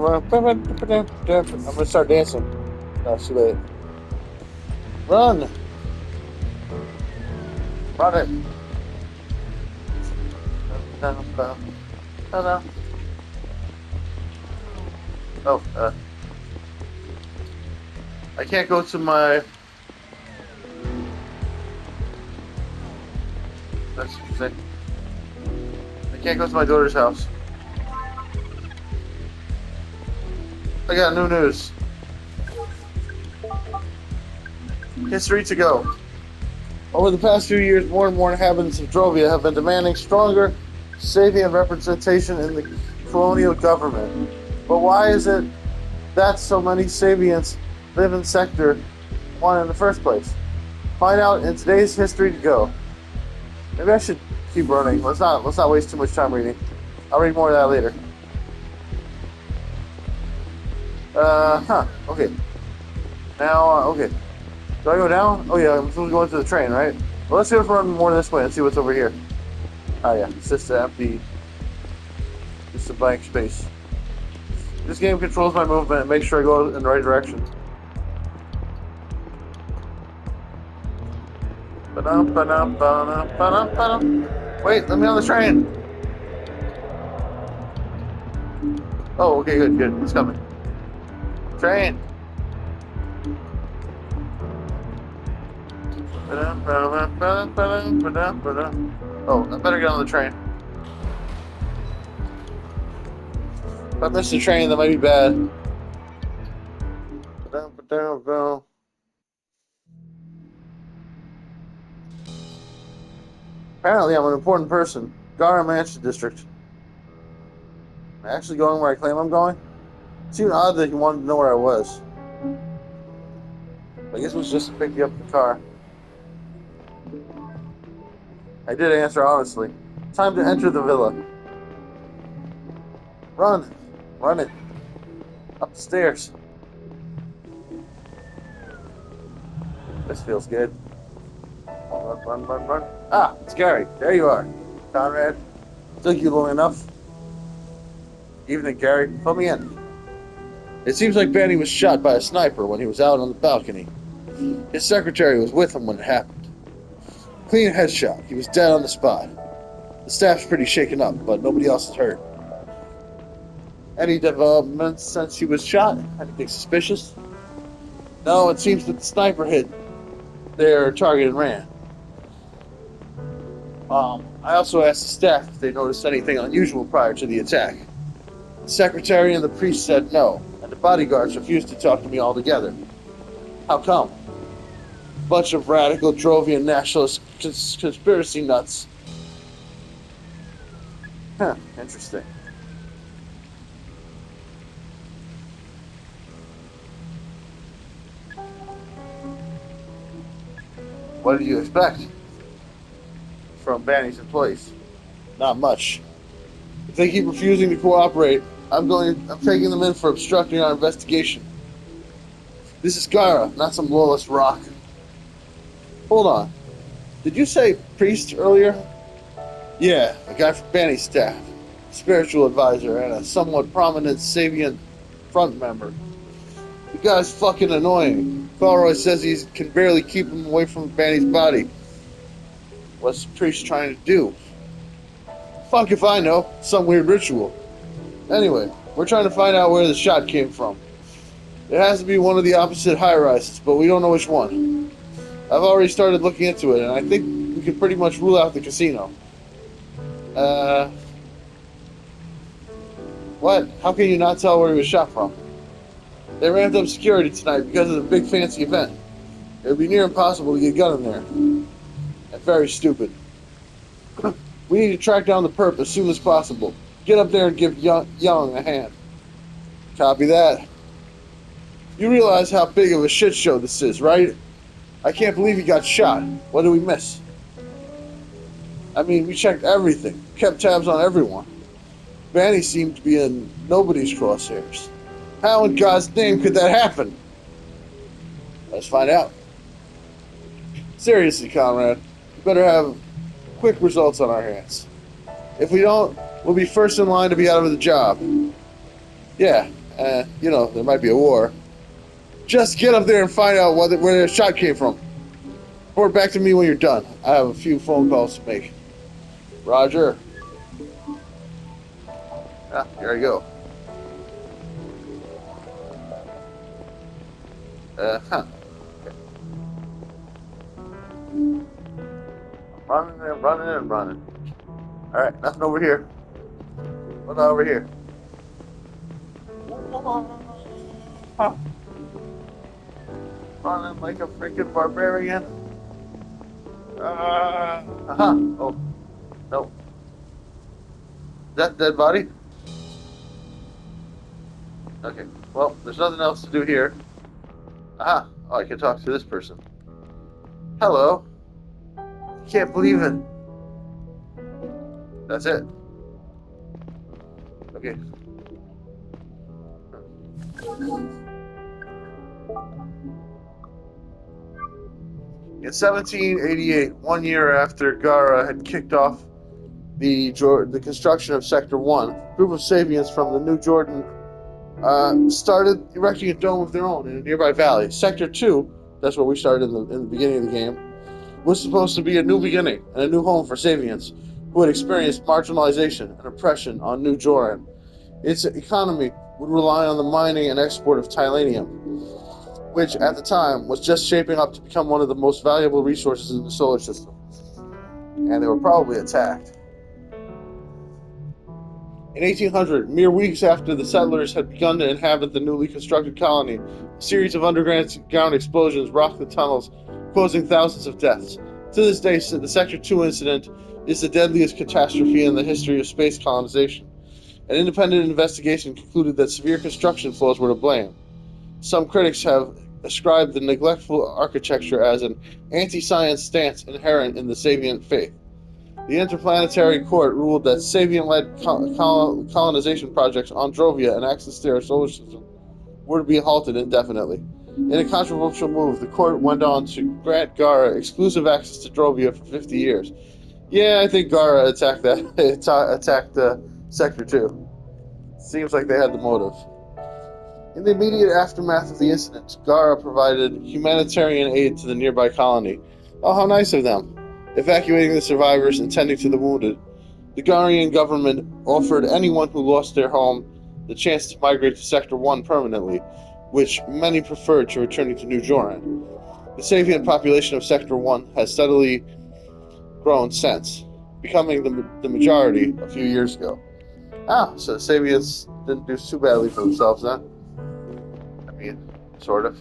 gonna start dancing. No, it's too late. Run! Run it! Oh, I can't go to my. That's interesting. I can't go to my daughter's house. I got new news. History to go. Over the past few years, more and more inhabitants of Drovia have been demanding stronger Sabian representation in the colonial government. But why is it that so many Sabians live in Sector 1 in the first place? Find out in today's History to Go. Maybe I should keep running. Let's not waste too much time reading. I'll read more of that later. Okay. Now, okay. Do I go down? Oh yeah, I'm supposed to go into the train, right? Well, let's see if we run more this way and see what's over here. Oh yeah, it's just an empty, just a blank space. This game controls my movement and makes sure I go in the right direction. Wait, let me on the train. Oh, okay, good. It's coming. Train. Oh, I better get on the train. If I miss the train, that might be bad. Apparently, I'm an important person. Gara Mansion District. Am I actually going where I claim I'm going? It seemed odd that you wanted to know where I was. I guess it was just to pick you up in the car. I did answer honestly. Time to enter the villa. Run! Run it! Up the stairs. This feels good. Run. Ah, it's Gary. There you are. Conrad. Took you long enough. Evening, Gary. Put me in. It seems like Benny was shot by a sniper when he was out on the balcony. His secretary was with him when it happened. Clean headshot. He was dead on the spot. The staff's pretty shaken up, but nobody else is hurt. Any developments since he was shot? Anything suspicious? No, it seems that the sniper hit their target and ran. I also asked the staff if they noticed anything unusual prior to the attack. The secretary and the priest said no, and the bodyguards refused to talk to me altogether. How come? Bunch of radical Drovian nationalist conspiracy nuts. Huh, interesting. What do you expect from Banny's employees? Not much. If they keep refusing to cooperate, I'm taking them in for obstructing our investigation. This is Gara, not some lawless rock. Hold on. Did you say priest earlier? Yeah, a guy from Banny's staff, spiritual advisor, and a somewhat prominent Sabian front member. The guy's fucking annoying. Falroy says he can barely keep him away from Banny's body. What's the priest trying to do? Fuck if I know. Some weird ritual. Anyway, we're trying to find out where the shot came from. It has to be one of the opposite high-rises, but we don't know which one. I've already started looking into it, and I think we can pretty much rule out the casino. What? How can you not tell where he was shot from? They ramped up security tonight because of the big fancy event. It would be near impossible to get a gun in there. And very stupid. We need to track down the perp as soon as possible. Get up there and give Young a hand. Copy that. You realize how big of a shit show this is, right? I can't believe he got shot. What did we miss? I mean, we checked everything. Kept tabs on everyone. Vanny seemed to be in nobody's crosshairs. How in God's name could that happen? Let's find out. Seriously, Conrad, we better have quick results on our hands. If we don't, we'll be first in line to be out of the job. Yeah, There might be a war. Just get up there and find out where the shot came from. Report back to me when you're done. I have a few phone calls to make. Roger. Ah, here I go. Huh. Running and running and running. Alright, nothing over here. What over here? Huh. Running like a freaking barbarian. Oh, no. Is that a dead body? Okay, well, there's nothing else to do here. Aha! Oh, I can talk to this person. Hello. Can't believe it. That's it. Okay. In 1788, 1 year after Gara had kicked off the construction of Sector 1, a group of Sabians from the New Jordan started erecting a dome of their own in a nearby valley. Sector 2, that's where we started in the beginning of the game, was supposed to be a new beginning and a new home for Sabians who had experienced marginalization and oppression on New Joran. Its economy would rely on the mining and export of Tylanium, which at the time was just shaping up to become one of the most valuable resources in the solar system. And they were probably attacked. In 1800, mere weeks after the settlers had begun to inhabit the newly constructed colony, a series of underground explosions rocked the tunnels, causing thousands of deaths. To this day, the Sector 2 incident is the deadliest catastrophe in the history of space colonization. An independent investigation concluded that severe construction flaws were to blame. Some critics have ascribed the neglectful architecture as an anti-science stance inherent in the Sabian faith. The Interplanetary Court ruled that Sabian-led colonization projects on Drovia and access to our solar system were to be halted indefinitely. In a controversial move, the court went on to grant Gara exclusive access to Drovia for 50 years. Yeah, I think Gara attacked Sector 2. Seems like they had the motive. In the immediate aftermath of the incident, Gara provided humanitarian aid to the nearby colony. Oh, how nice of them. Evacuating the survivors and tending to the wounded. The Garian government offered anyone who lost their home the chance to migrate to Sector 1 permanently, which many preferred to returning to New Joran. The Sabian population of Sector 1 has steadily grown since, becoming the majority a few years ago. Ah, so the Sabians didn't do too badly for themselves then. I mean, sort of.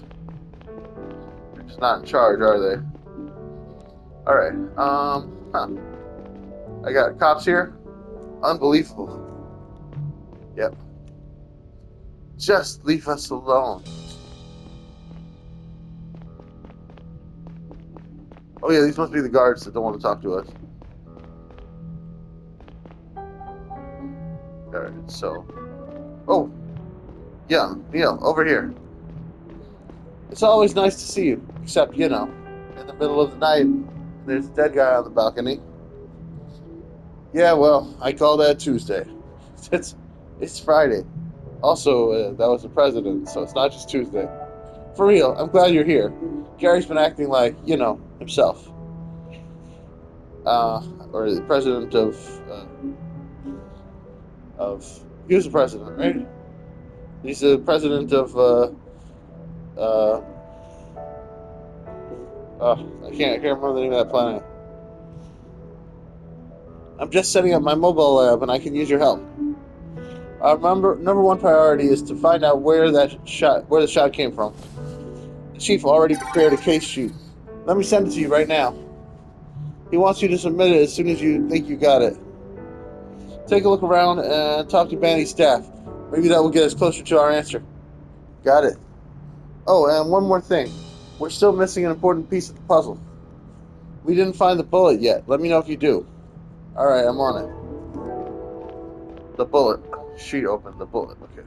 They're just not in charge, are they? Alright, I got cops here. Unbelievable. Yep. Just leave us alone. Oh yeah, these must be the guards that don't want to talk to us. Alright, so... Oh! Yeah, Neil, over here. It's always nice to see you, except, in the middle of the night, there's a dead guy on the balcony. Yeah, well, I call that Tuesday. It's Friday. Also, that was the president, so it's not just Tuesday. For real, I'm glad you're here. Gary's been acting like, himself. Or the president he was the president, right? He's the president of, I can't remember the name of that planet. I'm just setting up my mobile lab, and I can use your help. Number one priority is to find out where the shot came from. The chief already prepared a case sheet. Let me send it to you right now. He wants you to submit it as soon as you think you got it. Take a look around and talk to Banny's staff. Maybe that will get us closer to our answer. Got it. Oh, and one more thing. We're still missing an important piece of the puzzle. We didn't find the bullet yet. Let me know if you do. Alright, I'm on it. The bullet. Sheet open. The bullet. Okay.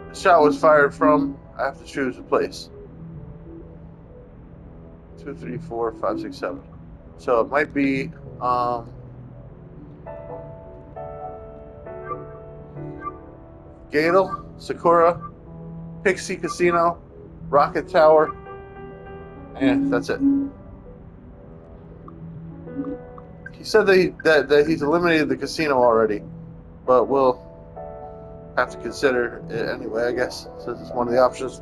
The shot was fired from... I have to choose a place. 2, 3, 4, 5, 6, 7. So it might be Gadel, Sakura, Pixie Casino, Rocket Tower, and that's it. He said that he's eliminated the casino already, but we'll have to consider it anyway, I guess, since it's one of the options.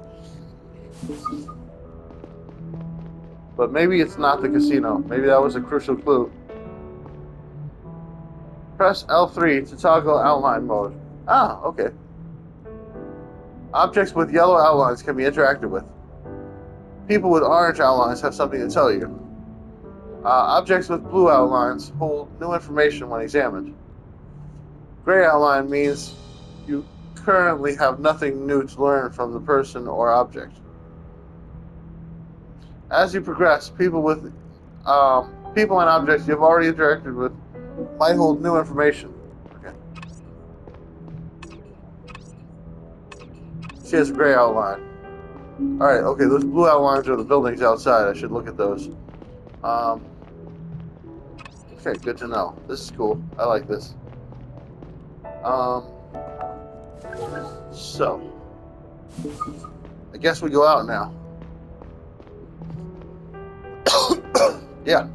But maybe it's not the casino. Maybe that was a crucial clue. Press L3 to toggle outline mode. Ah, okay. Objects with yellow outlines can be interacted with. People with orange outlines have something to tell you. Objects with blue outlines hold new information when examined. Gray outline means you currently have nothing new to learn from the person or object. As you progress, people and objects you've already interacted with might hold new information. Okay. She has a gray outline. Alright, okay, those blue outlines are the buildings outside. I should look at those. Okay, good to know. This is cool. I like this. So, I guess we go out now. Yeah.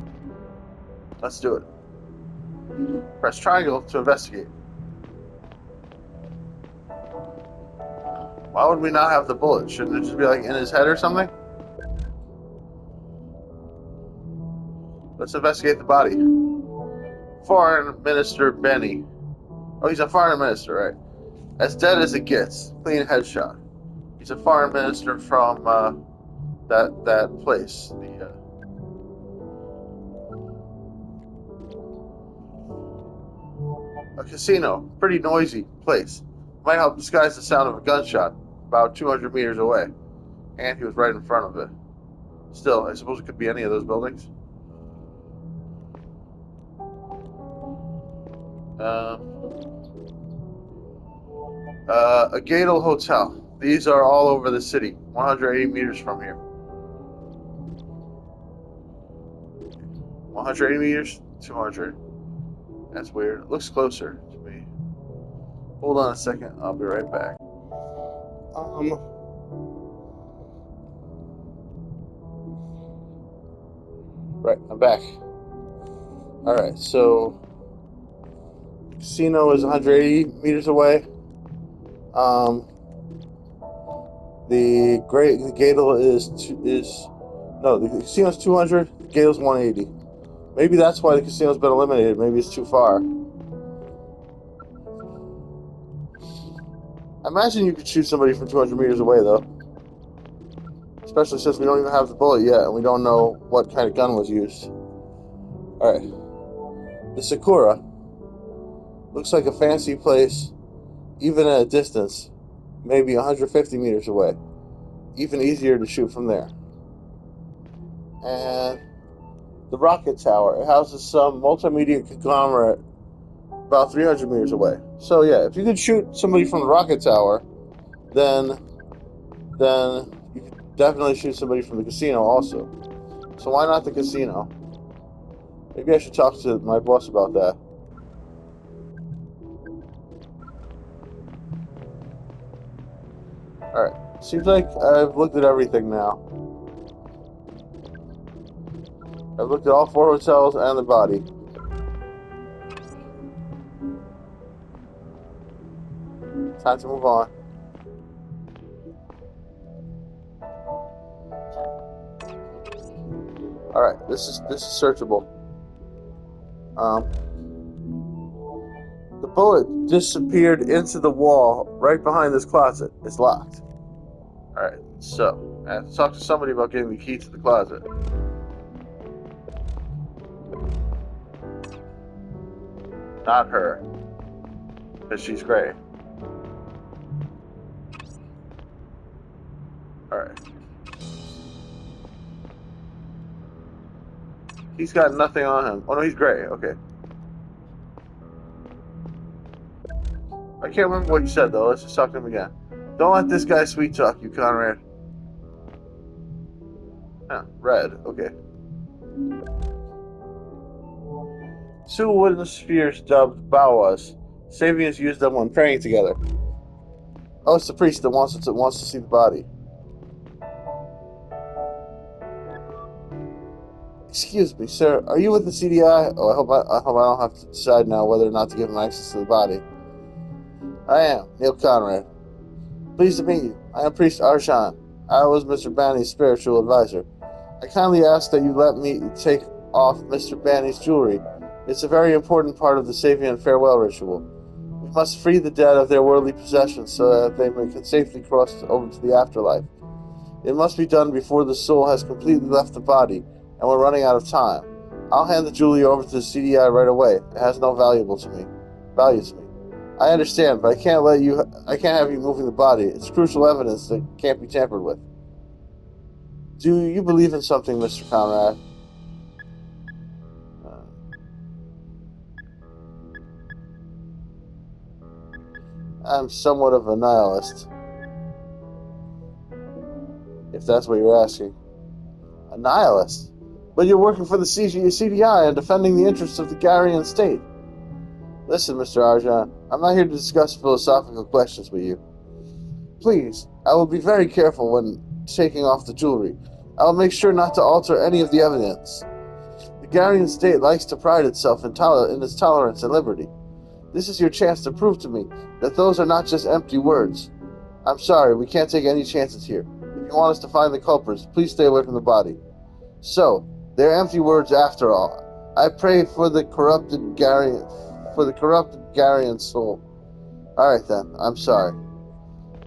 Let's do it. Press triangle to investigate. Why would we not have the bullet? Shouldn't it just be like in his head or something? Let's investigate the body. Foreign Minister Benny. Oh, he's a foreign minister, right? As dead as it gets. Clean headshot. He's a foreign minister from that place. A casino. Pretty noisy place. Might help disguise the sound of a gunshot about 200 meters away. And he was right in front of it. Still, I suppose it could be any of those buildings. A Gadel Hotel. These are all over the city, 180 meters from here. 180 meters? 200. That's weird. It looks closer to me. Hold on a second. I'll be right back. Right, I'm back. Alright, so casino is 180 meters away. The Gadel the casino's 200. The Gadel's 180. Maybe that's why the casino's been eliminated. Maybe it's too far. I imagine you could shoot somebody from 200 meters away, though. Especially since we don't even have the bullet yet, and we don't know what kind of gun was used. Alright. The Sakura. Looks like a fancy place, even at a distance. Maybe 150 meters away. Even easier to shoot from there. And the Rocket Tower. It houses some multimedia conglomerate about 300 meters away. So yeah, if you could shoot somebody from the Rocket Tower, then you could definitely shoot somebody from the casino also. So why not the casino? Maybe I should talk to my boss about that. Alright, seems like I've looked at everything now. I've looked at all 4 hotels and the body. Time to move on. Alright, this is searchable. The bullet disappeared into the wall right behind this closet. It's locked. Alright, so I have to talk to somebody about getting the key to the closet. Not her. Because she's gray. Alright. He's got nothing on him. Oh no, he's gray. Okay. I can't remember what you said though. Let's just talk to him again. Don't let this guy sweet talk you, Conrad. Huh, red. Okay. Two wooden spheres dubbed Bawas. Sabians used them when praying together. Oh, it's the priest that wants to see the body. Excuse me, sir. Are you with the CDI? Oh, I hope I don't have to decide now whether or not to give him access to the body. I am Neil Conrad. Pleased to meet you. I am Priest Arshan. I was Mr. Banny's spiritual advisor. I kindly ask that you let me take off Mr. Banny's jewelry. It's a very important part of the Sabian farewell ritual. We must free the dead of their worldly possessions so that they can safely cross over to the afterlife. It must be done before the soul has completely left the body, and we're running out of time. I'll hand the jewelry over to the CDI right away. It has no value to me. I understand, but I can't have you moving the body. It's crucial evidence that can't be tampered with. Do you believe in something, Mr. Conrad? I'm somewhat of a nihilist, if that's what you're asking. A nihilist? But you're working for the CDI and defending the interests of the Garian state. Listen, Mr. Arjan, I'm not here to discuss philosophical questions with you. Please, I will be very careful when taking off the jewelry. I will make sure not to alter any of the evidence. The Garian state likes to pride itself in its tolerance and liberty. This is your chance to prove to me that those are not just empty words. I'm sorry, we can't take any chances here. If you want us to find the culprits, please stay away from the body. So, they're empty words after all. I pray for the corrupted Garian soul. All right then, I'm sorry.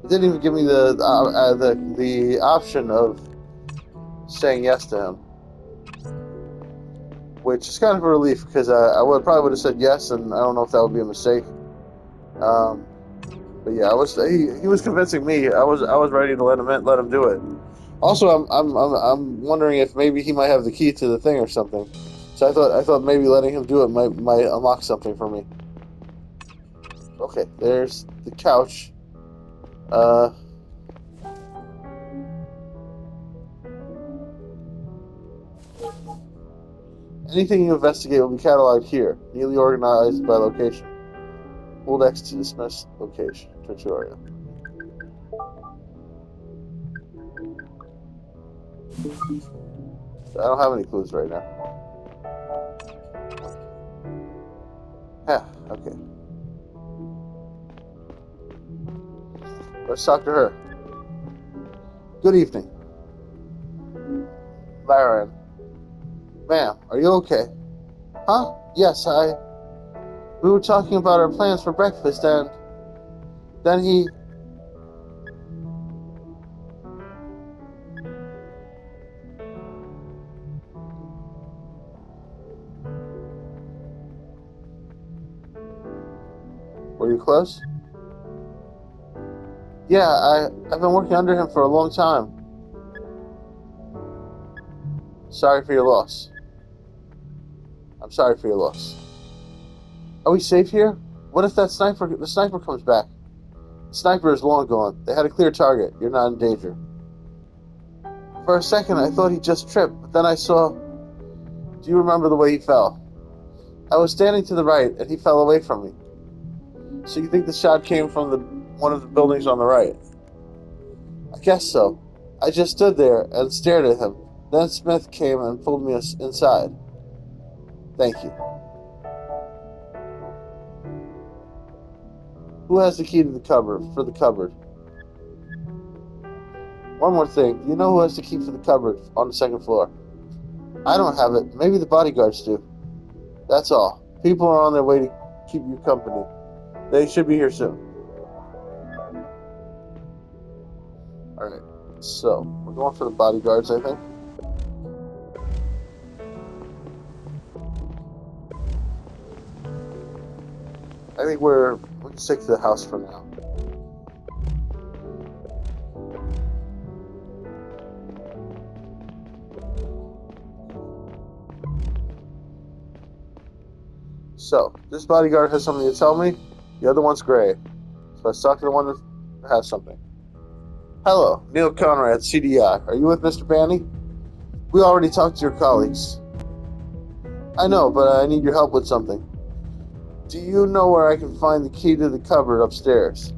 It didn't even give me the option of saying yes to him, which is kind of a relief because I probably would have said yes, and I don't know if that would be a mistake. But yeah, he was convincing me. I was ready to let him do it. Also, I'm wondering if maybe he might have the key to the thing or something. So I thought maybe letting him do it might unlock something for me. Okay, there's the couch. Anything you investigate will be cataloged here, neatly organized by location. Hold X to dismiss location. Tutorial. I don't have any clues right now. Okay. Let's talk to her. Good evening. Laren. Ma'am, are you okay? Huh? Yes, we were talking about our plans for breakfast and then he... Were you close? Yeah, I've been working under him for a long time. Sorry for your loss. I'm sorry for your loss. Are we safe here? What if the sniper comes back? The sniper is long gone. They had a clear target. You're not in danger. For a second, I thought he just tripped, but then I saw... Do you remember the way he fell? I was standing to the right, and he fell away from me. So you think the shot came from one of the buildings on the right? I guess so. I just stood there and stared at him. Then Smith came and pulled me inside. Thank you. Who has the key to the cupboard? One more thing. Do you know who has the key for the cupboard on the second floor? I don't have it. Maybe the bodyguards do. That's all. People are on their way to keep you company. They should be here soon. Alright. So, we're going for the bodyguards, I think. I think we can stick to the house for now. So, this bodyguard has something to tell me. The other one's gray. So let's talk to the one that has something. Hello, Neil Conrad, CDI. Are you with Mr. Banny? We already talked to your colleagues. I know, but I need your help with something. Do you know where I can find the key to the cupboard upstairs?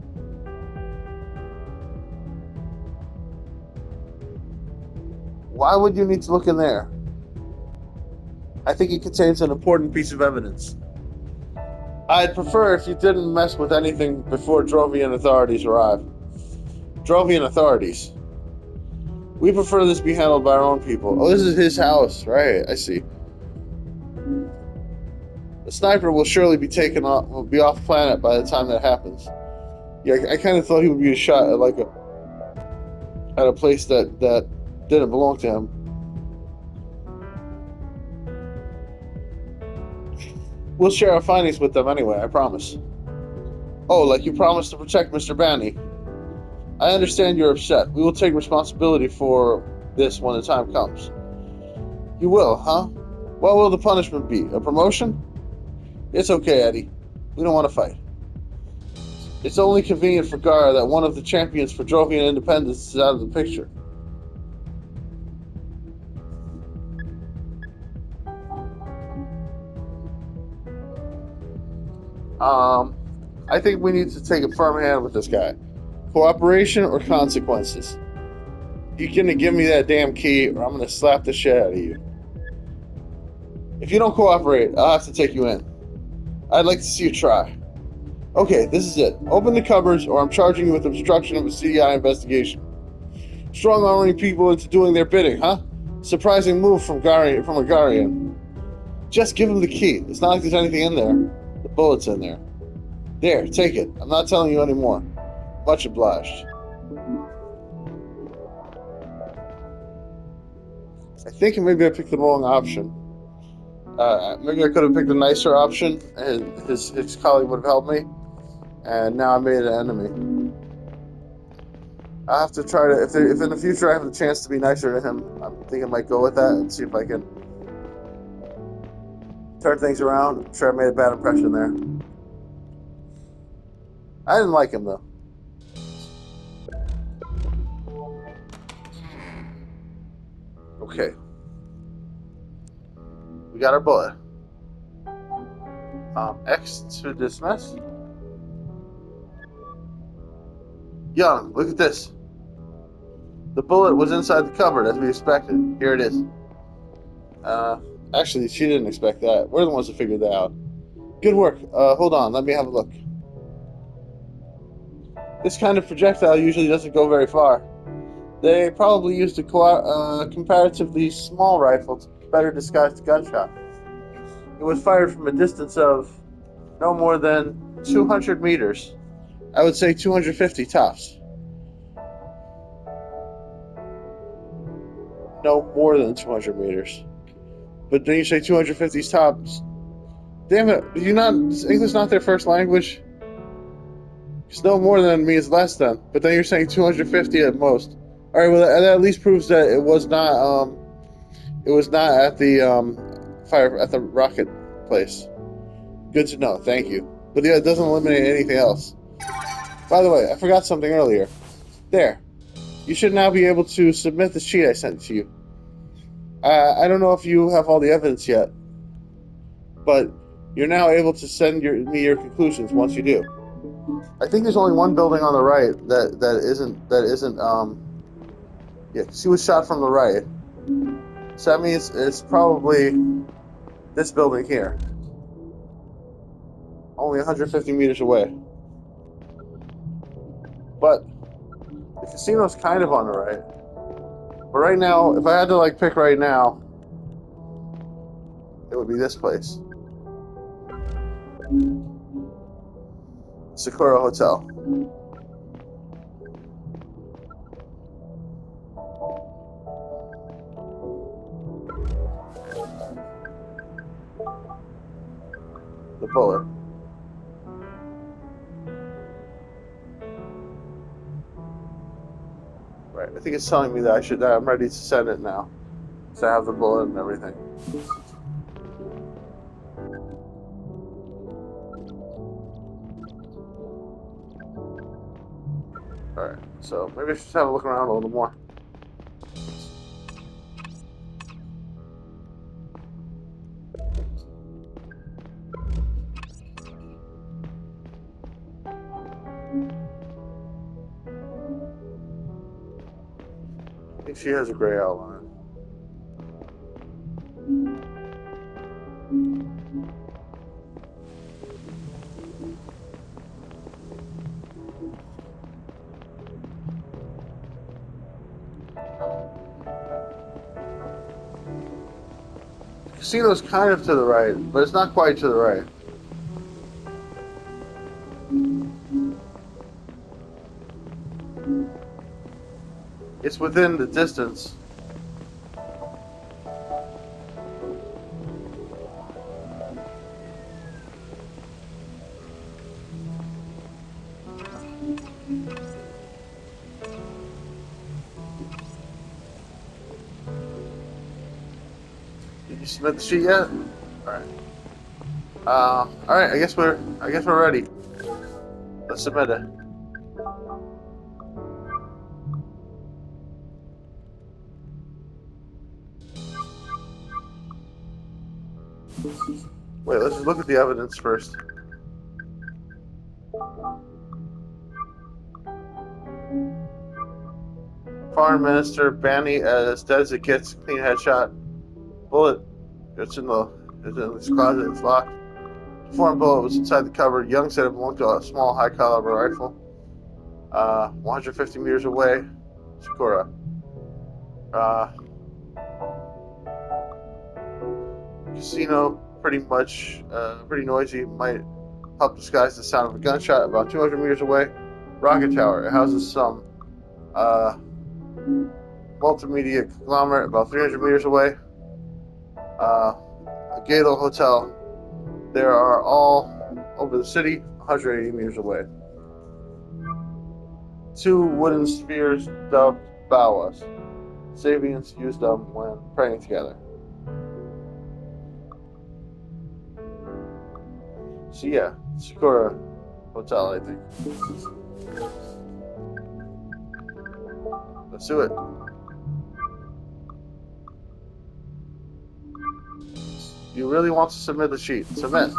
Why would you need to look in there? I think it contains an important piece of evidence. I'd prefer if you didn't mess with anything before Drovian authorities arrive. Drovian authorities. We prefer this be handled by our own people. Oh, this is his house, right? I see. The sniper will surely be taken off, will be off planet by the time that happens. Yeah, I kind of thought he would be shot at at a place that didn't belong to him. We'll share our findings with them anyway, I promise. Oh, like you promised to protect Mr. Banny. I understand you're upset. We will take responsibility for this when the time comes. You will, huh? What will the punishment be? A promotion? It's okay, Eddie. We don't want to fight. It's only convenient for Gara that one of the champions for Drovian independence is out of the picture. I think we need to take a firm hand with this guy. Cooperation or consequences? You're gonna give me that damn key, or I'm gonna slap the shit out of you. If you don't cooperate, I'll have to take you in. I'd like to see you try. Okay, this is it. Open the cupboards, or I'm charging you with obstruction of a CI investigation. Strong arming people into doing their bidding, huh? Surprising move from a Garian. Just give him the key. It's not like there's anything in there. The bullet's in there. There, take it. I'm not telling you anymore. Much obliged. I think maybe I picked the wrong option. Maybe I could have picked a nicer option, and his colleague would have helped me. And now I made an enemy. I have to try to. If in the future I have the chance to be nicer to him, I think I might go with that and see if I can turn things around. I'm sure I made a bad impression there. I didn't like him though. Okay. We got our bullet. X to dismiss. Young, look at this. The bullet was inside the cupboard as we expected. Here it is. Actually, she didn't expect that. We're the ones who figured that out. Good work. Hold on, let me have a look. This kind of projectile usually doesn't go very far. They probably used a comparatively small rifle to better disguise the gunshot. It was fired from a distance of no more than 200 meters. I would say 250 tops. No more than 200 meters. But then you say 250 tops. Damn it, is English not their first language? Because no more than means less than. But then you're saying 250 at most. Alright, well that at least proves that it was not at the fire at the rocket place. Good to know, thank you. But yeah, it doesn't eliminate anything else. By the way, I forgot something earlier. There. You should now be able to submit the sheet I sent to you. I don't know if you have all the evidence yet, but you're now able to send me your conclusions once you do. I think there's only one building on the right that isn't yeah, she was shot from the right. So that means it's probably this building here. Only 150 meters away. But the casino's kind of on the right. But right now, if I had to like pick right now, it would be this place. Sakura Hotel. The bullet. Right, I think it's telling me that I'm ready to send it now. So I have the bullet and everything. Alright, so maybe I should have a look around a little more. think she has a gray outline. Casino's kind of to the right, but it's not quite to the right. It's within the distance. Did you submit the sheet yet? Alright. Alright, I guess we're ready. Let's submit it. Wait, let's just look at the evidence first. Foreign Minister Banny as dead as it gets, clean headshot. Bullet. It's in this closet, it's locked. The foreign bullet was inside the cupboard. Young said it belonged to a small high caliber rifle. 150 meters away. Sakura. Casino, pretty noisy, might help disguise the sound of a gunshot. About 200 meters away. Rocket Tower. It houses some multimedia conglomerate. About 300 meters away. A Gato Hotel. There are all over the city, 180 meters away. 2 wooden spheres dubbed Bawas. Sabians used them when praying together. So yeah, Sakura Hotel, I think. Let's do it. You really want to submit the sheet. Submit.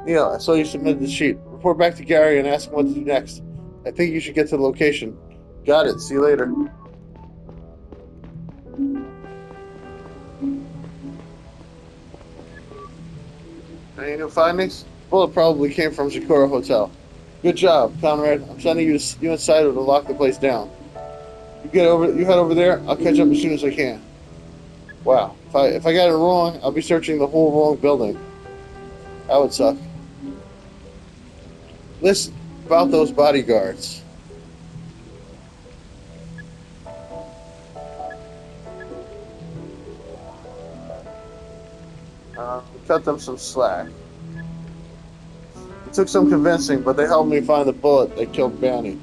Neil, I saw you submitted the sheet. Report back to Gary and ask him what to do next. I think you should get to the location. Got it. See you later. Any new findings? Bullet probably came from Sakura Hotel. Good job, Conrad. I'm sending you and Saito to lock the place down. You head over there. I'll catch up as soon as I can. Wow. If I got it wrong, I'll be searching the whole wrong building. That would suck. Listen about those bodyguards. Cut them some slack. It took some convincing, but they helped me find the bullet that killed Banny.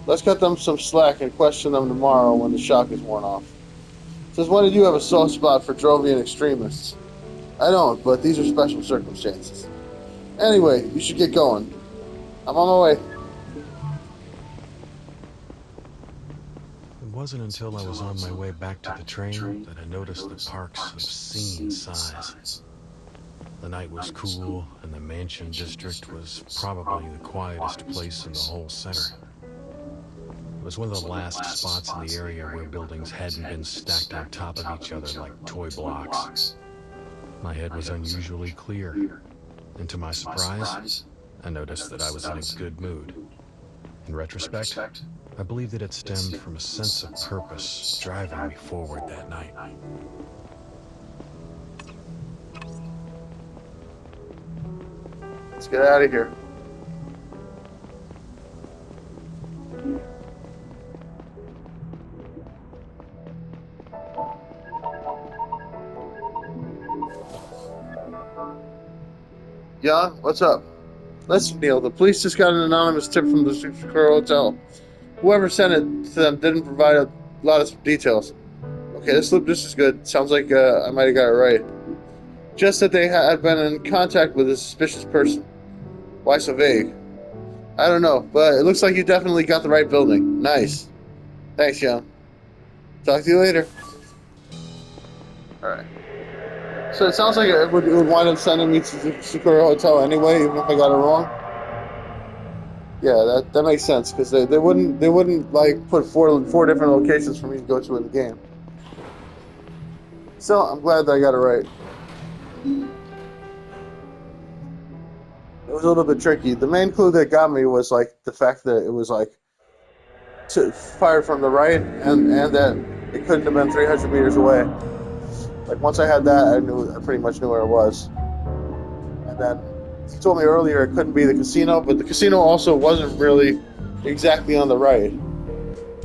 Let's cut them some slack and question them tomorrow when the shock is worn off. Since when did you have a soft spot for Drovian extremists? I don't, but these are special circumstances. Anyway, you should get going. I'm on my way. It wasn't until I was on my way back to the train that I noticed the park's obscene size. The night was cool, and the mansion district was probably the quietest place in the whole center. It was one of the last spots in the area where buildings hadn't been stacked on top of each other like toy blocks. My head was unusually clear, and to my surprise, I noticed that I was in a good mood. In retrospect, I believe that it stemmed from a sense of purpose driving me forward that night. Let's get out of here. Jan, what's up? Listen, Neil, the police just got an anonymous tip from the Sakura Hotel. Whoever sent it to them didn't provide a lot of details. Okay, this is good. Sounds like I might have got it right. Just that they had been in contact with a suspicious person. Why so vague? I don't know, but it looks like you definitely got the right building. Nice. Thanks, Jan. Talk to you later. Alright. So it sounds like it would wind up sending me to the Sakura Hotel anyway, even if I got it wrong. Yeah, that makes sense because they wouldn't like put four different locations for me to go to in the game. So I'm glad that I got it right. It was a little bit tricky. The main clue that got me was like the fact that it was like fired from the right, and that it couldn't have been 300 meters away. Like once I had that, I pretty much knew where it was. And then you told me earlier it couldn't be the casino, but the casino also wasn't really exactly on the right.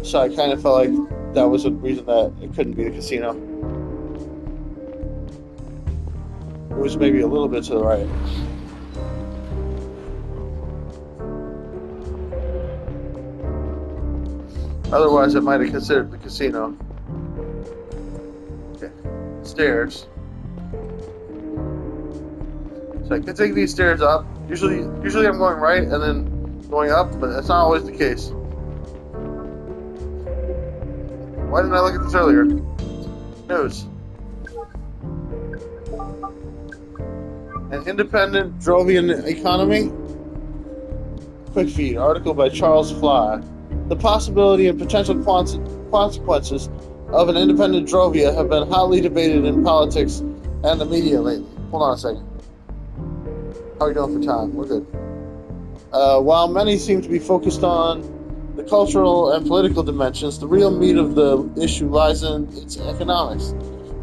So I kind of felt like that was a reason that it couldn't be the casino. It was maybe a little bit to the right. Otherwise, I might have considered the casino. Okay. Stairs. So I can take these stairs up. Usually I'm going right and then going up, but that's not always the case. Why didn't I look at this earlier? News. An independent Drovian economy? Quick feed. Article by Charles Fly. The possibility and potential consequences of an independent Drovia have been hotly debated in politics and the media lately. Hold on a second. How are we doing for time? We're good. While many seem to be focused on the cultural and political dimensions, the real meat of the issue lies in its economics.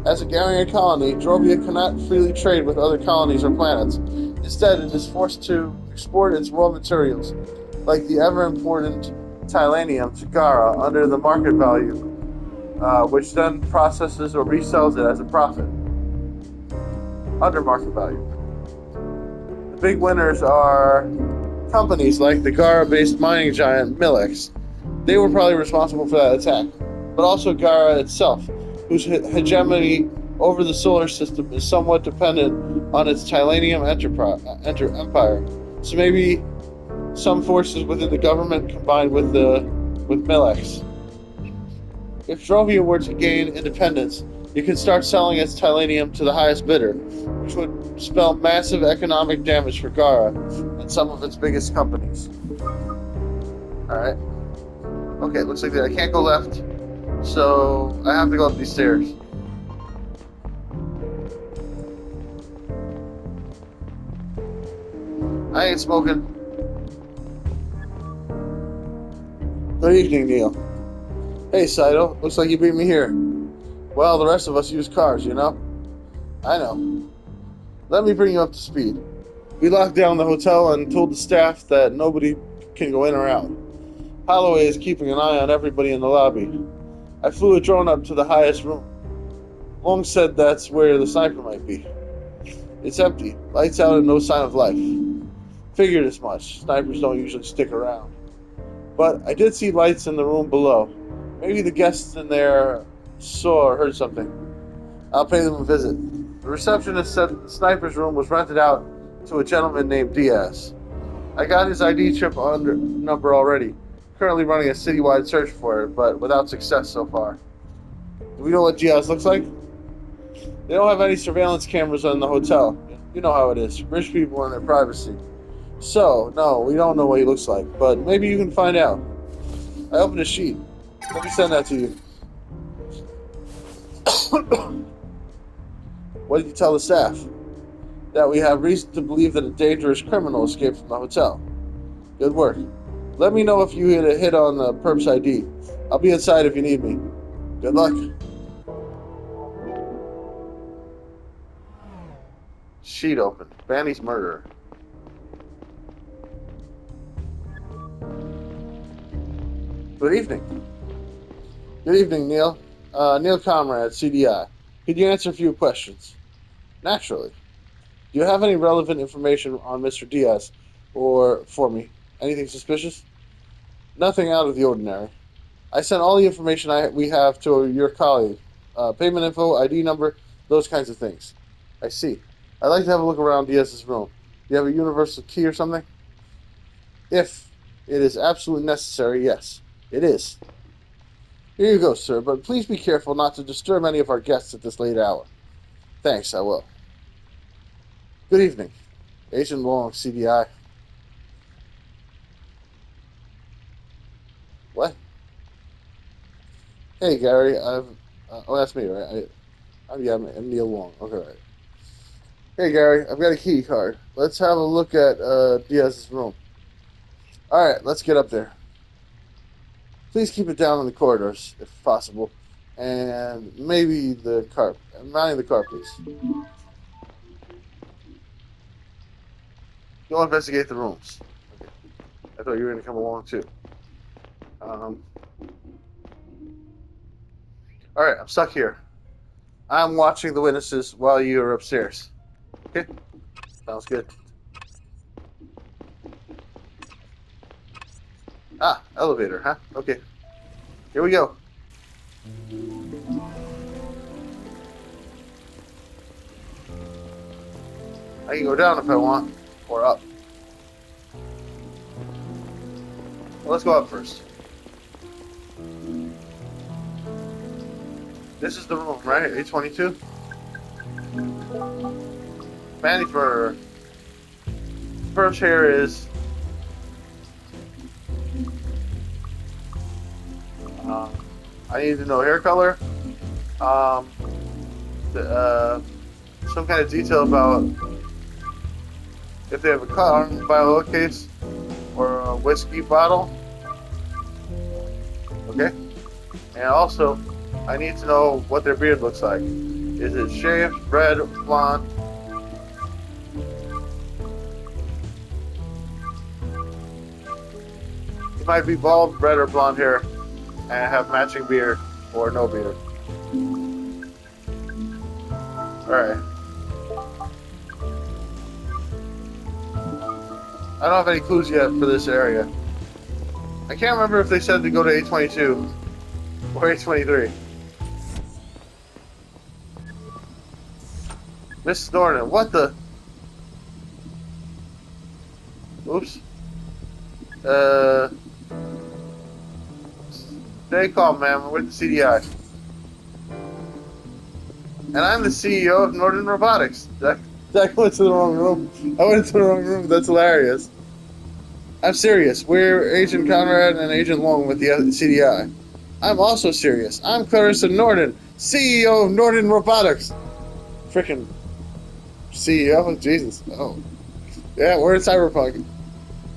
As a Garian colony, Drovia cannot freely trade with other colonies or planets. Instead, it is forced to export its raw materials, like the ever-important Tylanium, to Gara under the market value, which then processes or resells it as a profit, under market value. The big winners are companies like the Gara-based mining giant Milex. They were probably responsible for that attack, but also Gara itself, whose hegemony over the solar system is somewhat dependent on its Tylanium empire. So maybe some forces within the government combined with Milex. If Drovia were to gain independence, you could start selling its Tylanium to the highest bidder, which would spell massive economic damage for Gara and some of its biggest companies. Alright. Okay, looks like that I can't go left, so I have to go up these stairs. I ain't smoking. Good evening, Neil. Hey, Saito. Looks like you beat me here. Well, the rest of us use cars, you know? I know. Let me bring you up to speed. We locked down the hotel and told the staff that nobody can go in or out. Holloway is keeping an eye on everybody in the lobby. I flew a drone up to the highest room. Long said that's where the sniper might be. It's empty. Lights out and no sign of life. Figured as much. Snipers don't usually stick around. But I did see lights in the room below. Maybe the guests in there saw or heard something. I'll pay them a visit. The receptionist said that the sniper's room was rented out to a gentleman named Diaz. I got his ID chip number already. Currently running a citywide search for it, but without success so far. Do we know what Diaz looks like? They don't have any surveillance cameras in the hotel. You know how it is. Rich people and their privacy. So, no, we don't know what he looks like, but maybe you can find out. I opened a sheet. Let me send that to you. What did you tell the staff? That we have reason to believe that a dangerous criminal escaped from the hotel. Good work. Let me know if you hit a hit on the perp's ID. I'll be inside if you need me. Good luck. Sheet open. Banny's murder. Good evening. Good evening, Neil. Neil Comrade, CDI. Could you answer a few questions? Naturally. Do you have any relevant information on Mr. Diaz, or for me? Anything suspicious? Nothing out of the ordinary. I sent all the information we have to your colleague. Payment info, ID number, those kinds of things. I see. I'd like to have a look around Diaz's room. Do you have a universal key or something? If it is absolutely necessary, yes. It is. Here you go, sir, but please be careful not to disturb any of our guests at this late hour. Thanks, I will. Good evening. Agent Long, CDI. What? Hey, Gary, oh, that's me, right? I'm Neil Wong. Okay, right. Hey, Gary, I've got a key card. Let's have a look at Diaz's room. All right, let's get up there. Please keep it down in the corridors, if possible. And maybe the car. Mounting the car, please. Go investigate the rooms. Okay. I thought you were going to come along, too. Um, all right, I'm stuck here. I'm watching the witnesses while you're upstairs. Okay? Sounds good. Ah, elevator, huh? Okay. Here we go. I can go down if I want, or up. Well, let's go up first. This is the room, right? 822? Manny for first here is I need to know hair color, um, some kind of detail about if they have a car, violin case, or a whiskey bottle. Okay? And also, I need to know what their beard looks like. Is it shaved, red, blonde? It might be bald, red, or blonde hair, and have matching beard, or no beard. Alright. I don't have any clues yet for this area. I can't remember if they said to go to 822 or 823. Mrs. Norton, what the? Oops. Stay calm, ma'am. We're with the CDI. And I'm the CEO of Norton Robotics. That went to the wrong room. I went into the wrong room. That's hilarious. I'm serious. We're Agent Conrad and Agent Long with the CDI. I'm also serious. I'm Clarissa Norton, CEO of Norton Robotics. Freaking CEO? Jesus. Oh. Yeah, we're in Cyberpunk.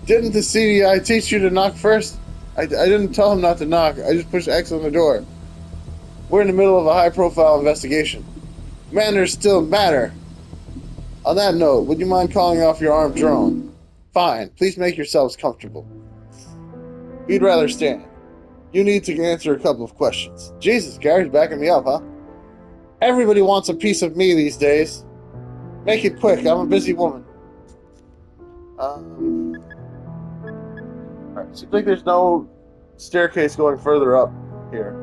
Didn't the CDI teach you to knock first? I didn't tell him not to knock. I just pushed X on the door. We're in the middle of a high-profile investigation. Manners still matter. On that note, would you mind calling off your armed drone? Fine. Please make yourselves comfortable. We'd rather stand. You need to answer a couple of questions. Jesus, Gary's backing me up, huh? Everybody wants a piece of me these days. Make it quick. I'm a busy woman. Alright, seems like there's no staircase going further up here.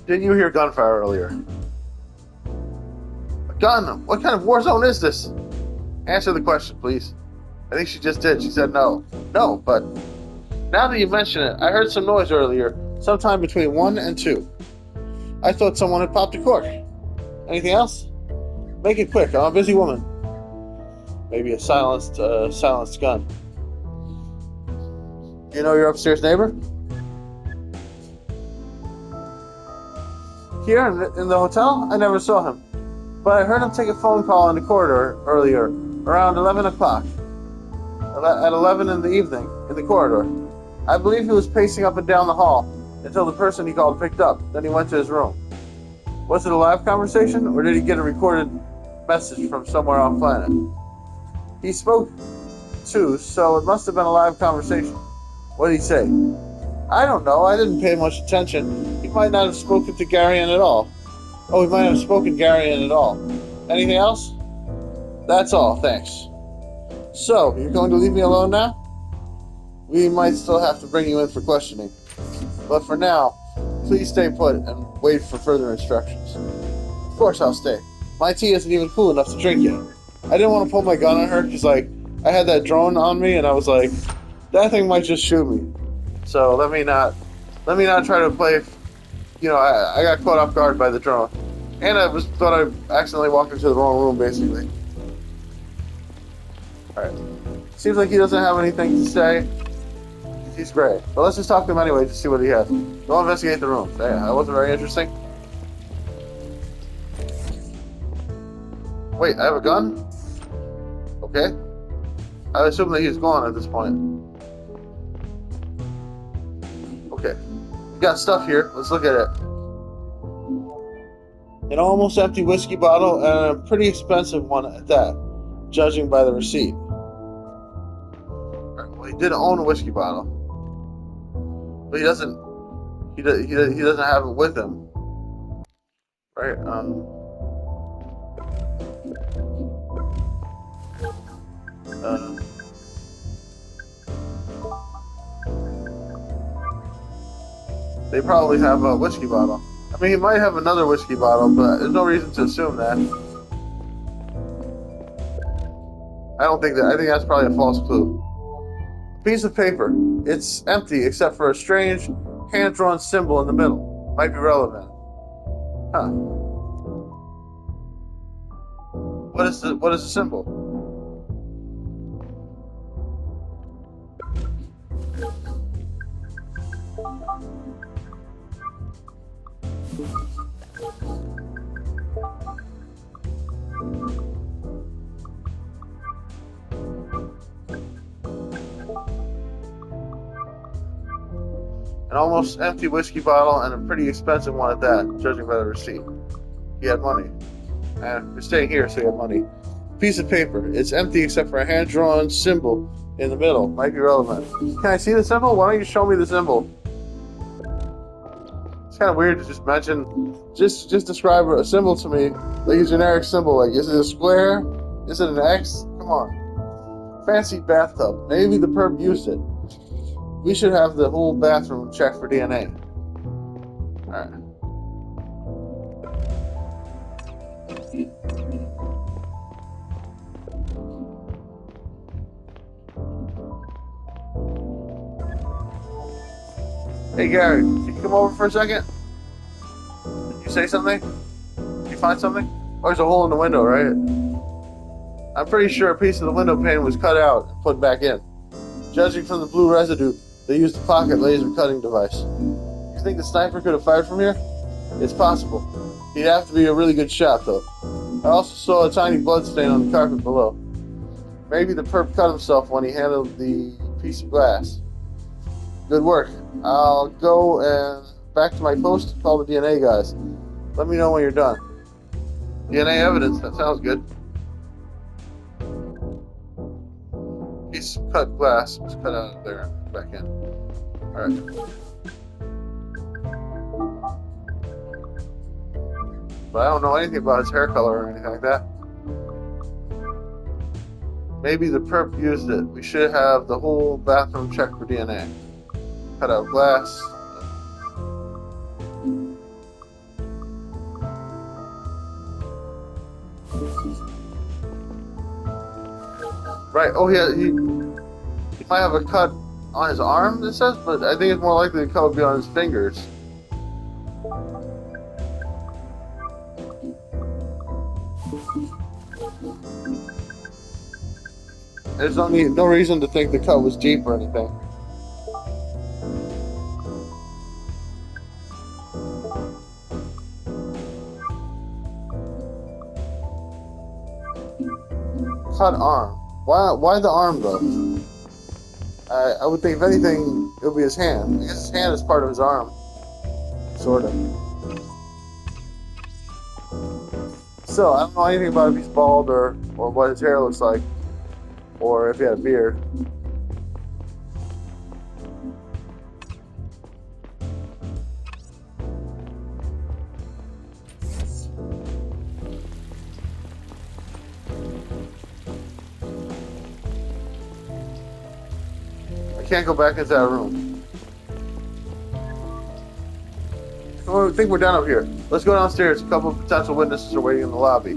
Didn't you hear gunfire earlier? A gun? What kind of war zone is this? Answer the question, please. I think she just did. She said no. No, but now that you mention it, I heard some noise earlier, sometime between 1 and 2. I thought someone had popped a cork. Anything else? Make it quick. I'm a busy woman. Maybe a silenced gun. You know your upstairs neighbor? Here in the hotel? I never saw him. But I heard him take a phone call in the corridor earlier, around 11 o'clock. At 11 in the evening, in the corridor. I believe he was pacing up and down the hall until the person he called picked up. Then he went to his room. Was it a live conversation, or did he get a recorded message from somewhere on planet? He spoke too, so it must have been a live conversation. What did he say? I don't know. I didn't pay much attention. He might not have spoken to Garion at all. Oh, he might have spoken Garion at all. Anything else? That's all, thanks. So, you're going to leave me alone now? We might still have to bring you in for questioning. But for now, please stay put and wait for further instructions. Of course I'll stay. My tea isn't even cool enough to drink yet. I didn't want to pull my gun on her because, I had that drone on me and I was like, that thing might just shoot me. So let me not try to play, I got caught off guard by the drone. And thought I accidentally walked into the wrong room, basically. Alright. Seems like he doesn't have anything to say. He's great. But let's just talk to him anyway to see what he has. Go investigate the room. Yeah, that wasn't very interesting. Wait, I have a gun? Okay. I assume that he's gone at this point. Okay. We got stuff here. Let's look at it. An almost empty whiskey bottle and a pretty expensive one at that, judging by the receipt. Right, well, he did own a whiskey bottle, but he doesn't have it with him, right? They probably have a whiskey bottle. I mean, he might have another whiskey bottle, but there's no reason to assume that. I don't think that. I think that's probably a false clue. A piece of paper. It's empty except for a strange hand-drawn symbol in the middle. Might be relevant. Huh. What is the symbol? An almost empty whiskey bottle and a pretty expensive one at that, judging by the receipt. He had money. And we're staying here, so he had money. Piece of paper. It's empty except for a hand-drawn symbol in the middle. Might be relevant. Can I see the symbol? Why don't you show me the symbol? It's kind of weird to just mention, just describe a symbol to me, like a generic symbol. Like, is it a square? Is it an X? Come on. Fancy bathtub. Maybe the perp used it. We should have the whole bathroom checked for DNA. Alright. Hey Gary, can you come over for a second? Did you say something? Did you find something? Oh, there's a hole in the window, right? I'm pretty sure a piece of the window pane was cut out and put back in. Judging from the blue residue, they used a pocket laser cutting device. You think the sniper could have fired from here? It's possible. He'd have to be a really good shot, though. I also saw a tiny blood stain on the carpet below. Maybe the perp cut himself when he handled the piece of glass. Good work. I'll go and back to my post and call the DNA guys. Let me know when you're done. DNA evidence, that sounds good. Piece of cut glass was cut out of there, back in. Alright. But I don't know anything about his hair color or anything like that. Maybe the perp used it. We should have the whole bathroom checked for DNA. Cut out glass. Right. Oh, yeah. He might have a cut on his arm, it says, but I think it's more likely the cut would be on his fingers. There's no reason to think the cut was deep or anything. Cut arm. Why the arm though? I would think if anything, it would be his hand. I guess his hand is part of his arm, sort of. Still, I don't know anything about if he's bald or what his hair looks like, or if he had a beard. Can't go back into that room. I think we're done up here. Let's go downstairs. A couple of potential witnesses are waiting in the lobby.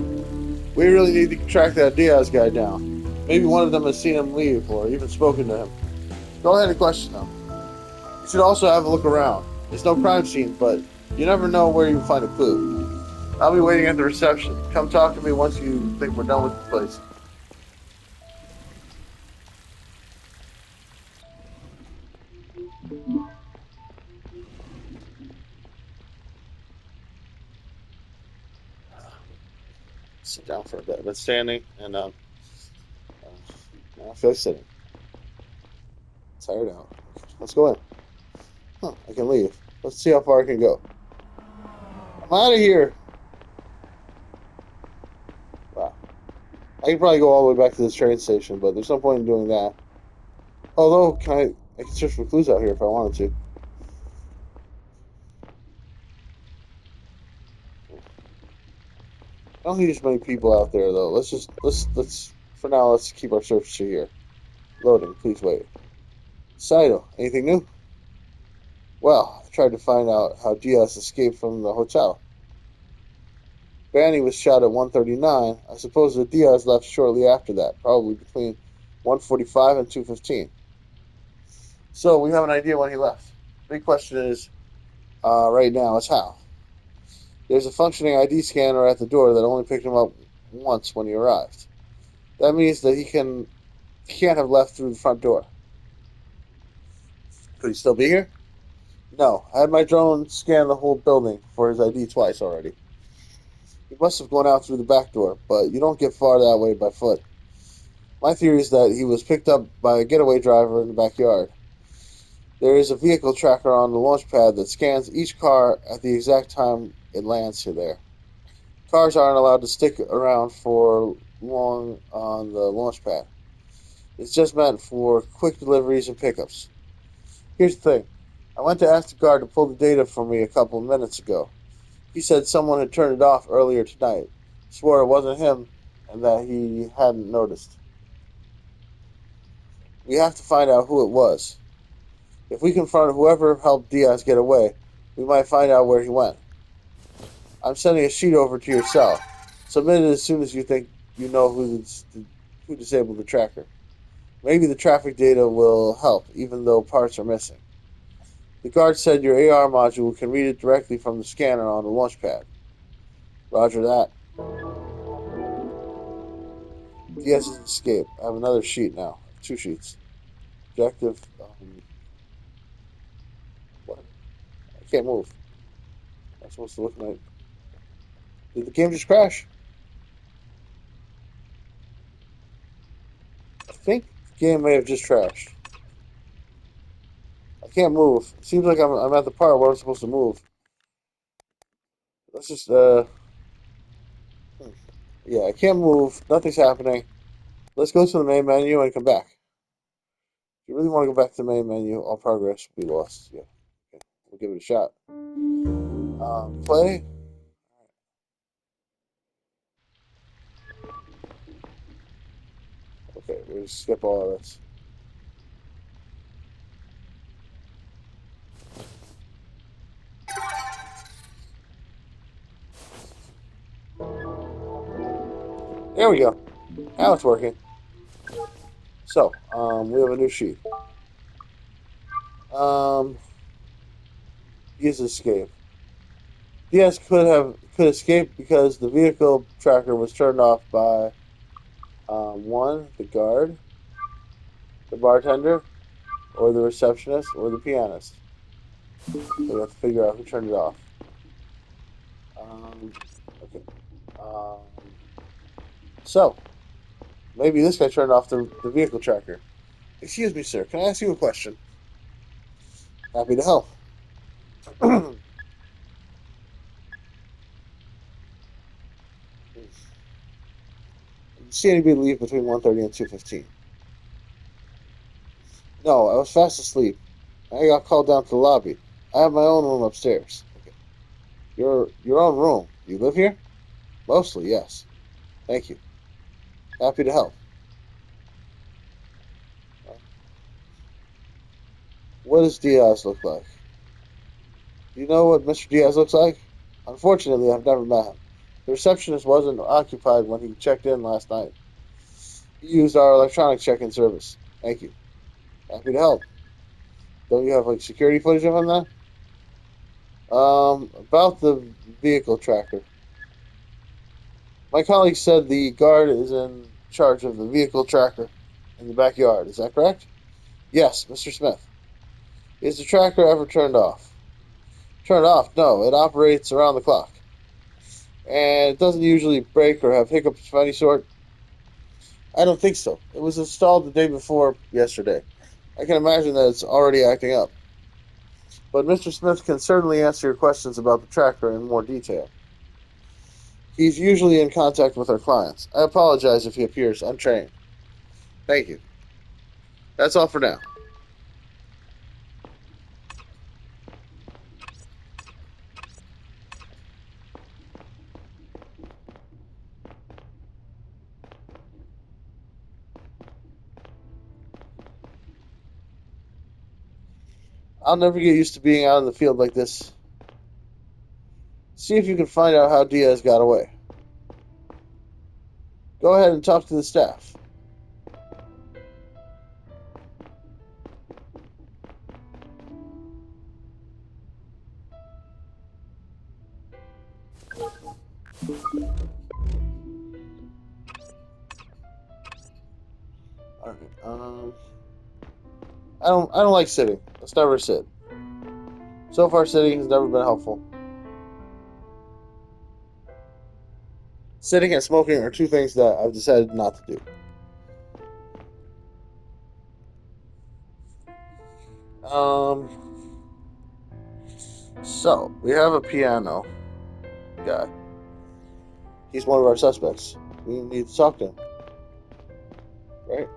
We really need to track that Diaz guy down. Maybe one of them has seen him leave or even spoken to him. Go ahead and question them. You should also have a look around. There's no crime scene, but you never know where you can find a clue. I'll be waiting at the reception. Come talk to me once you think we're done with the place. Sit down for a bit. I've been standing, and now I feel like sitting. Tired out. Let's go in. Huh, I can leave. Let's see how far I can go. I'm out of here. Wow. I can probably go all the way back to this train station, but there's no point in doing that. Although, I can search for clues out here if I wanted to. I don't think there's many people out there though. Let's for now let's keep our search to here. Loading, please wait. Saito, anything new? Well, I tried to find out how Diaz escaped from the hotel. Banny was shot at 1:39. I suppose that Diaz left shortly after that, probably between 1:45 and 2:15. So we have an idea when he left. Big question is, right now, is how. There's a functioning ID scanner at the door that only picked him up once when he arrived. That means that he can't have left through the front door. Could he still be here? No, I had my drone scan the whole building for his ID twice already. He must have gone out through the back door, but you don't get far that way by foot. My theory is that he was picked up by a getaway driver in the backyard. There is a vehicle tracker on the launch pad that scans each car at the exact time it lands there. Cars aren't allowed to stick around for long on the launch pad. It's just meant for quick deliveries and pickups. Here's the thing. I went to ask the guard to pull the data for me a couple of minutes ago. He said someone had turned it off earlier tonight. Swore it wasn't him and that he hadn't noticed. We have to find out who it was. If we confront whoever helped Diaz get away, we might find out where he went. I'm sending a sheet over to your cell. Submit it as soon as you think you know who disabled the tracker. Maybe the traffic data will help, even though parts are missing. The guard said your AR module can read it directly from the scanner on the launch pad. Roger that. Diaz's escape. I have another sheet now. Two sheets. Objective. What? I can't move. I'm supposed to look at my. Did the game just crash? I think the game may have just crashed. I can't move. It seems like I'm at the part where I'm supposed to move. Let's just yeah, I can't move. Nothing's happening. Let's go to the main menu and come back. If you really want to go back to the main menu, all progress will be lost. Yeah, okay. We'll give it a shot. Play. Okay, we'll skip all of this. There we go. Now it's working. So, we have a new sheet. Diaz escape. Diaz could escape because the vehicle tracker was turned off by one, the guard, the bartender, or the receptionist, or the pianist. We have to figure out who turned it off. Okay. Um, so, maybe this guy turned off the vehicle tracker. Excuse me, sir. Can I ask you a question? Happy to help. Did you see anybody leave between 1:30 and 2:15? No, I was fast asleep. I got called down to the lobby. I have my own room upstairs. Okay. Your own room. You live here? Mostly, yes. Thank you. Happy to help. What does Diaz look like? Do you know what Mr. Diaz looks like? Unfortunately, I've never met him. The receptionist wasn't occupied when he checked in last night. He used our electronic check-in service. Thank you. Happy to help. Don't you have like security footage of him then? About the vehicle tracker. My colleague said the guard is in charge of the vehicle tracker in the backyard. Is that correct? Yes, Mr. Smith. Is the tracker ever turned off? Turned off? No, it operates around the clock. And it doesn't usually break or have hiccups of any sort? I don't think so. It was installed the day before yesterday. I can imagine that it's already acting up. But Mr. Smith can certainly answer your questions about the tracker in more detail. He's usually in contact with our clients. I apologize if he appears untrained. Thank you. That's all for now. I'll never get used to being out in the field like this. See if you can find out how Diaz got away. Go ahead and talk to the staff. All right. I don't like sitting. Let's never sit. So far, sitting has never been helpful. Sitting and smoking are two things that I've decided not to do. So we have a piano guy. He's one of our suspects. We need to talk to him, right?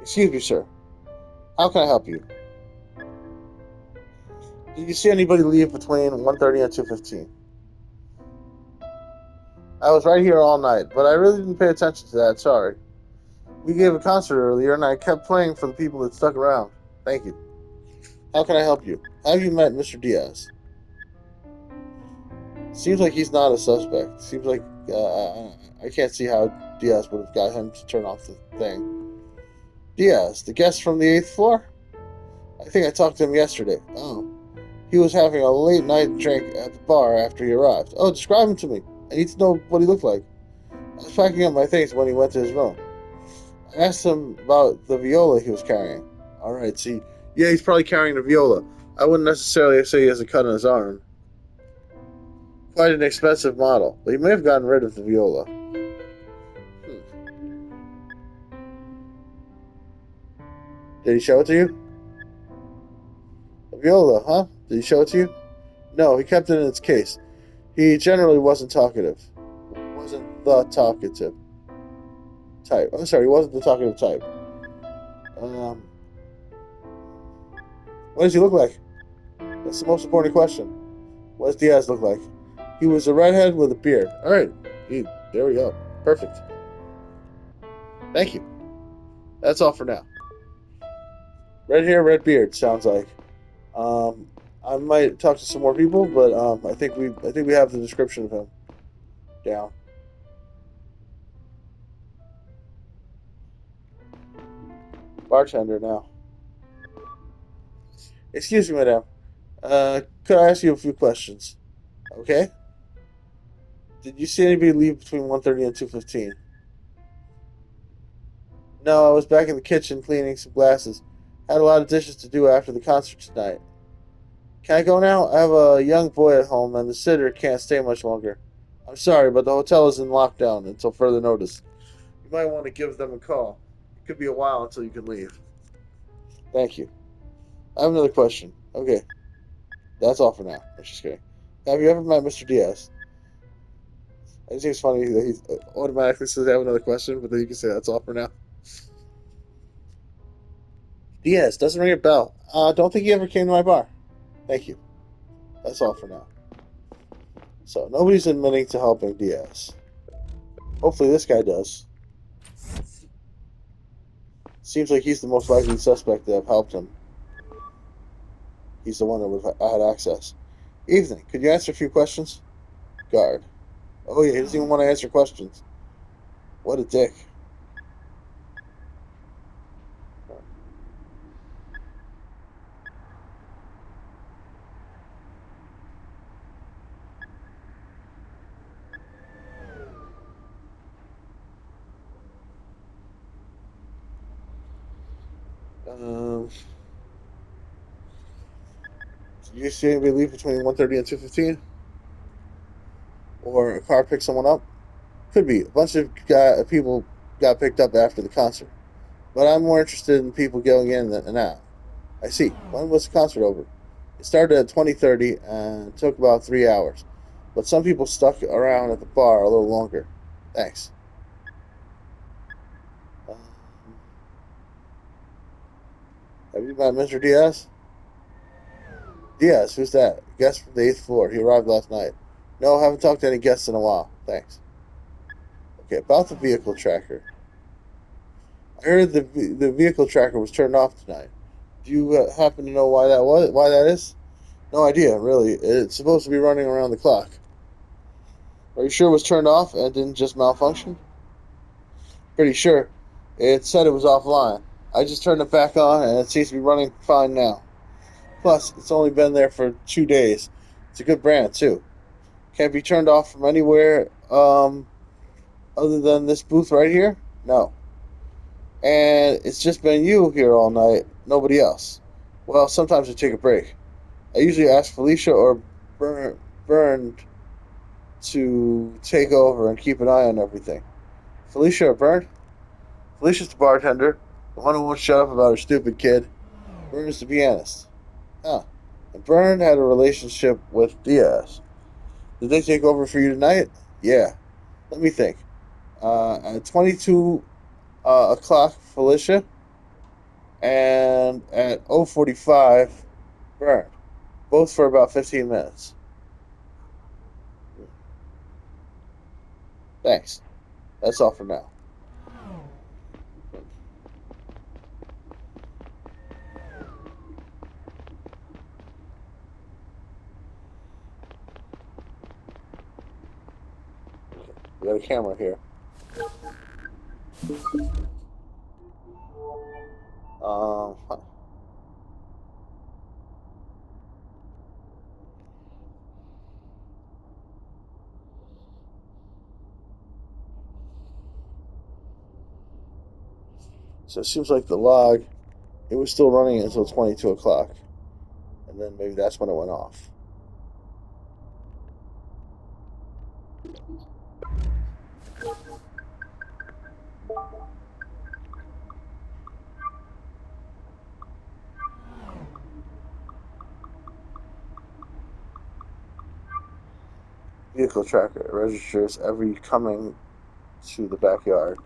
Excuse me, sir. How can I help you? Did you see anybody leave between 1:30 and 2:15? I was right here all night, but I really didn't pay attention to that. Sorry. We gave a concert earlier, and I kept playing for the people that stuck around. Thank you. How can I help you? Have you met Mr. Diaz? Seems like he's not a suspect. Seems like I can't see how Diaz would have got him to turn off the thing. Diaz, the guest from the 8th floor? I think I talked to him yesterday. Oh. He was having a late night drink at the bar after he arrived. Oh, describe him to me. I need to know what he looked like. I was packing up my things when he went to his room. I asked him about the viola he was carrying. Alright, see. Yeah, he's probably carrying the viola. I wouldn't necessarily say he has a cut on his arm. Quite an expensive model, but he may have gotten rid of the viola. Did he show it to you? The viola, huh? Did he show it to you? No, he kept it in its case. He generally wasn't talkative. Wasn't the talkative type. I'm sorry, he wasn't the talkative type. Um, what does he look like? That's the most important question. What does Diaz look like? He was a redhead with a beard. All right, there we go. Perfect. Thank you. That's all for now. Red hair, red beard. Sounds like. Um, I might talk to some more people, but I think we have the description of him down. Bartender now. Excuse me, madam. Could I ask you a few questions? Okay. Did you see anybody leave between 1:30 and 2:15? No, I was back in the kitchen cleaning some glasses. Had a lot of dishes to do after the concert tonight. Can I go now? I have a young boy at home, and the sitter can't stay much longer. I'm sorry, but the hotel is in lockdown until further notice. You might want to give them a call. It could be a while until you can leave. Thank you. I have another question. Okay, that's all for now. I'm just kidding. Have you ever met Mr. Diaz? I just think it's funny that he automatically says I have another question, but then you can say that's all for now. Diaz doesn't ring a bell. Don't think he ever came to my bar. Thank you. That's all for now. So nobody's admitting to helping Diaz. Hopefully this guy does. Seems like he's the most likely suspect to have helped him. He's the one that would have had access. Evening. Could you answer a few questions? Guard. Oh yeah, he doesn't even want to answer questions. What a dick. Um, you see anybody leave between 1:30 and 2:15, or a car pick someone up? Could be a bunch of people got picked up after the concert, but I'm more interested in people going in than out. I see. When was the concert over? It started at 20:30 and took about 3 hours, but some people stuck around at the bar a little longer. Thanks. Um, have you met Mr. Diaz? Diaz, who's that? Guest from the eighth floor. He arrived last night. No, haven't talked to any guests in a while. Thanks. Okay, about the vehicle tracker. I heard the vehicle tracker was turned off tonight. Do you happen to know why that was? Why that is? No idea, really. It's supposed to be running around the clock. Are you sure it was turned off and didn't just malfunction? Pretty sure. It said it was offline. I just turned it back on and it seems to be running fine now. Plus, it's only been there for 2 days. It's a good brand, too. Can't be turned off from anywhere other than this booth right here? No. And it's just been you here all night, nobody else. Well, sometimes I take a break. I usually ask Felicia or Bern to take over and keep an eye on everything. Felicia or Bern? Felicia's the bartender, the one who won't shut up about her stupid kid. Bern is the pianist. Huh. And Bern had a relationship with Diaz. Did they take over for you tonight? Yeah. Let me think. At 22 o'clock, Felicia, and at 0:45, Bern. Both for about 15 minutes. Thanks. That's all for now. We got a camera here. Huh. So it seems like the log, it was still running until 22 o'clock. And then maybe that's when it went off. Vehicle tracker. It registers every coming to the backyard.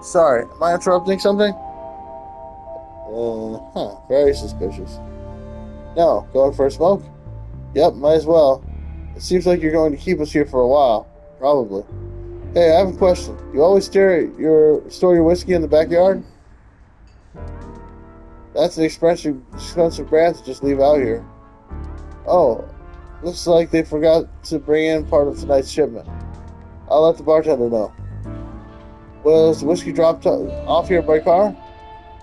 Sorry, am I interrupting something? Very suspicious. No, going for a smoke? Yep, might as well. It seems like you're going to keep us here for a while. Probably. Hey, I have a question. You always store your whiskey in the backyard? That's an expensive brand to just leave out here. Oh, looks like they forgot to bring in part of tonight's shipment. I'll let the bartender know. Was the whiskey dropped off here by car?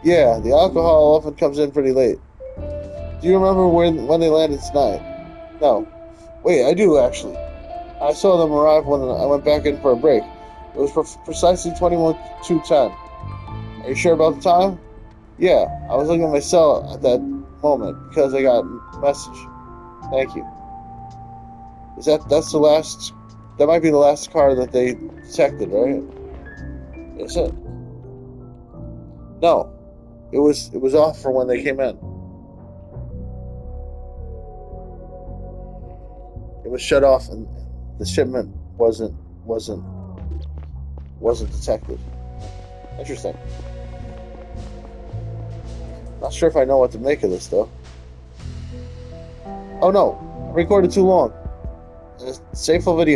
Yeah, the alcohol often comes in pretty late. Do you remember when they landed tonight? No. Wait, I do actually. I saw them arrive when I went back in for a break. It was precisely 21:10. Are you sure about the time? Yeah, I was looking at my cell at that moment because I got a message. Thank you. That's the last? That might be the last car that they detected, right? Is it? No, it was off for when they came in. It was shut off, and the shipment wasn't wasn't detected. Interesting. Not sure if I know what to make of this though. Oh no, I recorded too long. Save full video.